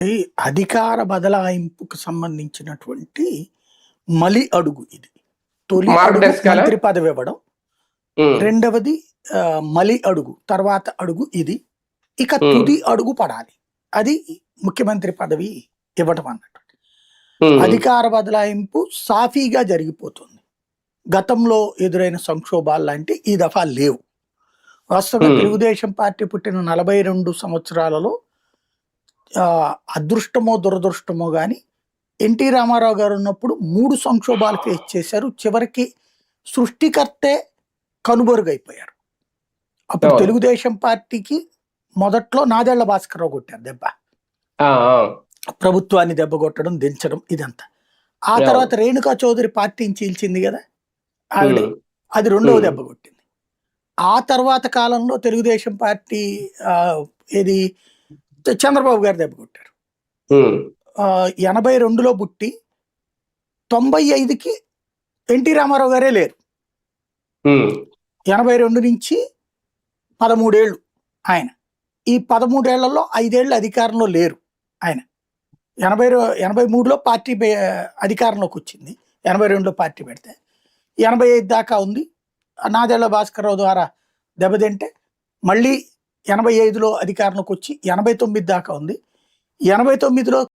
ఈ అధికార బదలాయింపుకు సంబంధించినటువంటి మలి అడుగు ఇది. తొలి అడుగు మంత్రి పదవి ఇవ్వడం, రెండవది మలి అడుగు, తర్వాత అడుగు ఇది. ఇక తుది అడుగు పడాలి, అది ముఖ్యమంత్రి పదవి ఇవ్వడం అన్నట్టు. అధికార బదలాయింపు సాఫీగా జరిగిపోతుంది. గతంలో ఎదురైన సంక్షోభాలు లాంటి ఈ దఫా లేవు. వాస్తవంగా తెలుగుదేశం పార్టీ పుట్టిన 42 సంవత్సరాలలో అదృష్టమో దురదృష్టమో గాని ఎన్టీ రామారావు గారు ఉన్నప్పుడు 3 సంక్షోభాలు ఫేస్ చేశారు. చివరికి సృష్టికర్తే కనుబరుగైపోయారు. అప్పుడు తెలుగుదేశం పార్టీకి మొదట్లో నాదెళ్ల భాస్కర్రావు కొట్టారు దెబ్బ, ప్రభుత్వాన్ని దెబ్బ కొట్టడం, దించడం ఇదంతా. ఆ తర్వాత రేణుకా చౌదరి పార్టీని చీల్చింది కదా ఆవిడ, అది రెండవ దెబ్బ కొట్టింది. ఆ తర్వాత కాలంలో తెలుగుదేశం పార్టీ ఏది చంద్రబాబు గారు దెబ్బ కొట్టారు. 82లో పుట్టి 95కి ఎన్టీ రామారావు గారే లేరు. 82 నుంచి 13 ఏళ్ళు ఆయన. ఈ 13 ఏళ్లలో 5 ఏళ్ళు అధికారంలో లేరు ఆయన. 83లో పార్టీ అధికారంలోకి వచ్చింది, 82లో పార్టీ పెడితే 85 దాకా ఉంది. నాదెళ్ల భాస్కర్రావు ద్వారా దెబ్బతింటే మళ్ళీ 85లో అధికారంలోకి వచ్చి 89 దాకా ఉంది. 89లో